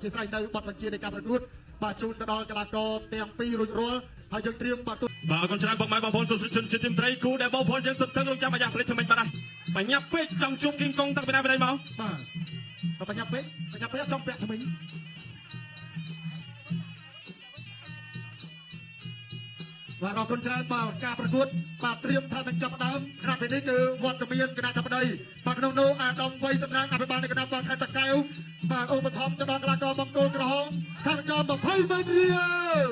ជាស្រ័យនៅបទបញ្ជានៃការប្រកួតបាទជូនទៅដល់កីឡាករទាំងពីររួចរាល់ហើយយើងត្រៀមបាទបាទអរគុណច្រើនបងប្អូនទស្សនិកជនជាទីមត្រីគូដែលបងប្អូនយើងទឹករងចាំអាយ៉ាងព្រឹកថ្មីបាត់ហើយបញ្ញាប់ពេកចង់ជួបគីងកុងតាំងពីណាពីណីមកបាទបញ្ញាប់ពេកចង់ពាក់ថ្មីបាទអរគុណច្រើនបាទការប្រកួតបាទត្រៀមថានឹងចាប់ដើមខណៈពេលនេះគឺវត្តមានគណៈធិបតីបាទក្នុងនោះអាដាមវ័យសម្រាប់អភិបាលនៃគណៈបាទខេត្តតាកែវបាទឧបត្ថម្ភទៅដល់កីឡាករបង្គោលក្រហមខាងកម្ម20ម៉ឺនរៀល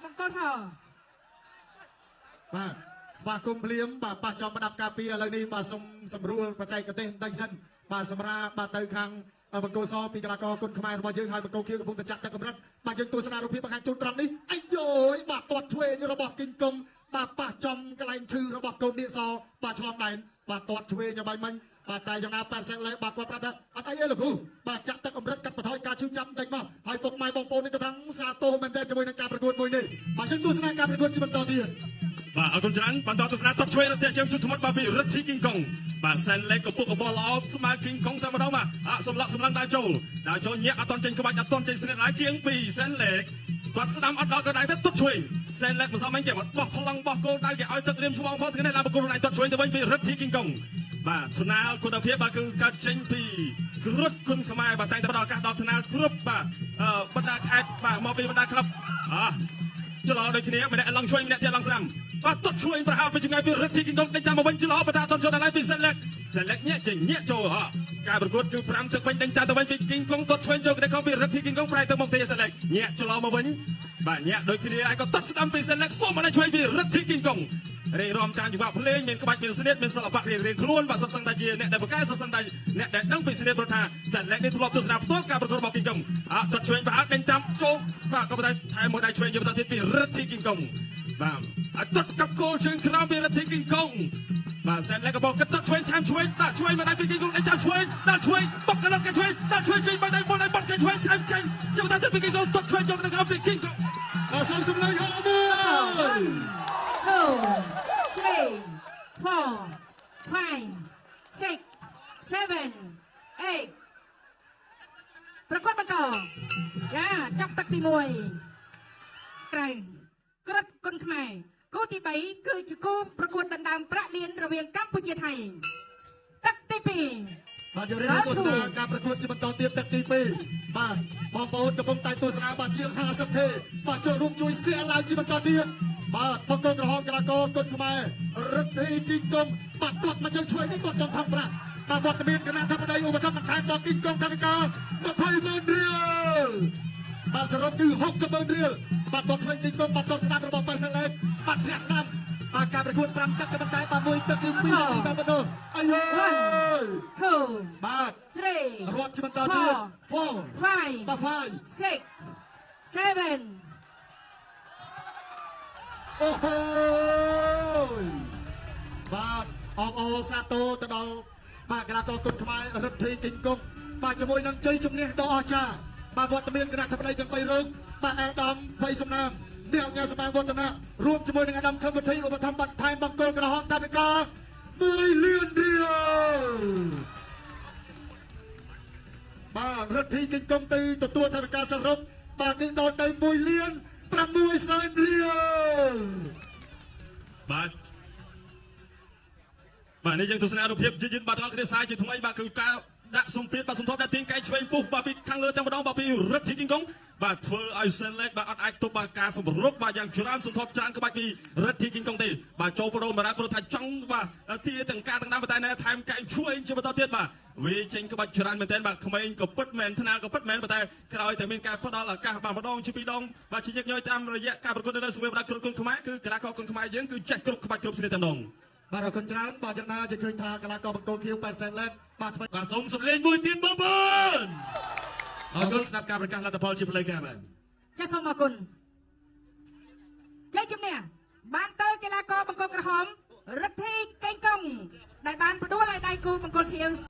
បង្គោលថោបាទស្វាគមន៍ភ្លាមបាទប៉ះចំប្រដាប់ការពារឥឡូវនេះបាទសូមសម្រួលបច្ចេកទេសបន្តិចសិនបាទសម្រាប់បាទទៅខាងបង្គោលសពីកីឡាករគុណខ្មែររបស់យើងហើយបង្គោលខៀវកំពុងតែចាក់ទឹកកម្រិតបាទយើងទស្សនារូបភាពបង្ហាញជូនត្រង់នេះអាយយបាទទាត់ឆ្វេងរបស់គីងកុងបាទប៉ះចំកន្លែងឈឺរបស់កូននាគសបាទឆ្លងដែនបាទទាត់ឆ្វេងយ៉ាងម៉េចមិញបាទតែយ៉ាងណា80លេបាទគាត់ប្រាប់ថាអត់អីទេលោកគ្រូបាទចាក់ទឹកកម្រិតកាត់បន្ថយការឈឺចាំបន្តិចមកហើយពុកម៉ែបងប្អូននេះក៏ថាសាទរមែនទែនជាមួយនឹងការប្រកួតមួយនេះបាទយើងទស្សនាការប្រកួតជាបន្តទៀតបាទអរគុណច្រើនបន្តទស្សនាទាត់ឆ្វេងរបស់យើងជួបសមុទ្របាទពីរិទ្ធិគីងកុងបាទសែនលេខកពុកកបលល្អស្មើគីងកុងតែម្ដងបាទសម្លឹងដើរចូលញាក់អត់តន់ចេញក្បាច់អត់តន់ចេញស្និតឡើយគៀងពីសែនលេខគាត់ស្ដាំអត់ដល់ក៏ដៃទៅទាត់ឆ្វេងសែនលេខមិនសមអីគេបោះប្លង់បោះគោលដៅគេឲ្យទឹករៀមស្វងផងថ្ងៃនេះឡើងប្រកួតខ្លួនឯងទាត់ឆ្វេងទៅវិញពីរិទ្ធិគីងកុងបាទថ្នាលគុណភាពបាទគឺកើតចេញពីគ្រុតគុណខ្មែរបាទតែងតែផ្ដល់ឱកាសដល់ថ្នាលគ្រប់បាទបណ្ដាខេត្តបាទមកពីបណ្ដាក្លឹបច្រឡោដូចគ្នាម្នាក់ឡើងឆ្វេងម្នាក់ទៀតឡើងស្ដាំបាទទាត់ឆ្វេងប្រហែលពីចម្ងាយពីរិទ្ធិគីងកុងដេញតាមមកវិញច្រឡោបន្តអត់ចូលដល់ហើយពីសែនលេខញាក់ចេញញាក់ចូលការប្រកួតគឺ5ទឹកវិញដេញតាមទៅវិញពីគីងកុងទាត់ឆ្វេងចូលក្តីខំពីរិទ្ធិគីងកុងប្រែទៅមកទីសែនលេខញាក់ច្រឡោមកវិញបាទញាក់ដូចគ្នាហើយក៏ទាត់ស្ដាំពីសែនលេខសូមមកឆ្វេងពីរិទ្ធិគីងកុងរៀបរាប់តាមចង្វាក់ភ្លេងមានក្បាច់មានស្និតមានសិល្បៈរៀងខ្លួនបាទសុទ្ធសឹងតែជាអ្នកដែលបង្កើតសុទ្ធសឹងតែអ្នកដែលដឹងពីស្និតព្រោះថាសែនលេខនេះធ្លាប់ទស្សនាផ្ទាល់ការប្រកួតរបស់គីងកុងទាត់ឆ្វេងប្រហែលដេញតាមចូលបាទក៏ប៉ុន្តែថែមមួយដៃឆ្វេងជាបន្តទៀតពីរិទ្ធិគីងកុងបាទទាត់កាប់គោលជើងក្រោមពីរិទ្ធិគីងកុងបាទសែនលេខក៏บอกកាត់ឆ្វេងថែមឆ្វេងដាក់ឆ្វេងមកដៃពីគីងកុងដេញតាមឆ្វេងដាក់ឆ្វេងបុកកណ្ដោះកឆ្វេងដាក់ឆ្វេងពីបាត់ដៃបុកដៃបាត់កឆ្វេងថែមចេញជាបន្តទៀតពីគីងកុងទាត់ឆ្វេងយកទៅពីគីងកុងសូមសម្លេងហៅមួយ 2 3 4 5 6 7 8ប្រកួតបន្តយ៉ាចាប់ទឹកទី1ក្រៅក្រិតគុណខ្មែរគូទី3គឺជាគូប្រកួតដណ្ដើមប្រាក់លានរវាងកម្ពុជាថៃទឹកទី2បាទយើងរៀបទស្សនាការប្រកួតជាបន្តទៀតទឹកទី2បាទបងប្អូនកំពុងតែទស្សនាបាទជាង50ទេបាទចូលរួមជួយshareឡើងជាបន្តទៀតបាទបង្គោលក្រហមកីឡាករគុណខ្មែររិទ្ធិគីងកុងបាទទាត់មកជើងឆ្វេងនេះគាត់ចង់ថងប្រាក់បាទវត្តមានគណៈធិបតីឧបត្ថម្ភបន្ថែមដល់គីងកុងកម្មការ20ម៉ឺនរៀលបាទសរុបគឺ60ម៉ឺនរៀលបាទទាត់ឆ្វេងគីងកុងបាទទាត់ស្ដាប់របស់ប៉ែសិនលេខបាទធ្លាក់ស្ដាប់បាទការប្រកួត5ទឹកក៏ប៉ុន្តែបាទមួយទឹកគឺ2នាទីបាទបងអាយ2បាទ3រាប់ជាបន្តទៀត4 5 6 7អូហូបាទអបអរសាទរទៅដល់បាទកីឡាករគុណខ្មែររិទ្ធិគីងកុងបាទជាមួយនឹងជ័យជំនះដ៏អស្ចារ្យបាទវត្តមានគណៈធិបតីទាំង3រូបបាទអាដាមវ័យសំណាងអ្នកអង្គការសម្បានវឌ្ឍនៈរួមជាមួយនឹងអាដាមខឹមវិធីឧបត្ថម្ភបន្ថែមបង្គោលក្រហមតាវិការ1លានរៀលបាទរិទ្ធិគីងកុងទៅទទួលតាវិការសរុបបាទគឺដល់ទៅ1លាន6សែនរៀលបាទនេះយើងទស្សនារូបភាពយឺតបាទដល់គ្នាសាយជាថ្មីបាទគឺការដាក់សម្ពាធបាទសន្ធប់ដាក់ទាញកែឆ្វេងពុះបាទពីខាងលើតែម្ដងបាទពីរិទ្ធិគីងកុងបាទធ្វើឲ្យសែនលេខបាទអត់អាចទប់បាទការសម្រុកបាទយ៉ាងច្រើនសន្ធប់ច្រើនក្បាច់ពីរិទ្ធិគីងកុងទេបាទចូលបដូរបារ៉ាព្រោះថាចង់បាទទាទាំងការទាំងដើមតែណែថែមកែឆ្វេងជាបន្តទៀតបាទវាចេញក្បាច់ច្រើនមែនទែនបាទក្មេងក៏ពិតមែនថ្នាលក៏ពិតមែនតែក្រោយតែមានការផ្ដល់ឱកាសបាទម្ដងជាពីរដងបាទជាញឹកញយតាមរយៈការប្រកួតនៅសម្រាប់ដាក់គ្រប់គុណខ្មែរគឺកីឡាករគុណខ្មែរយើងគឺចេះគ្រប់ក្បាច់គ្រប់ស្នេហ៍តែម្ដងបាទអរគុណច្រើនបាទយ៉ាងណាជាឃើញថាកីឡាករបង្គោលខៀវ80លេខបាទសូមសម្លេងមួយទៀតបងប្អូនអរគុណស្ដាប់ការប្រកាសលទ្ធផលជាផ្លូវការបាទចាសសូមអរគុណជ័យជំនះបានទៅកីឡាករបង្គោលក្រហមរិទ្ធិគីងកុងដែលបានផ្ដួលឲ្យដៃគូបង្គោលខៀវ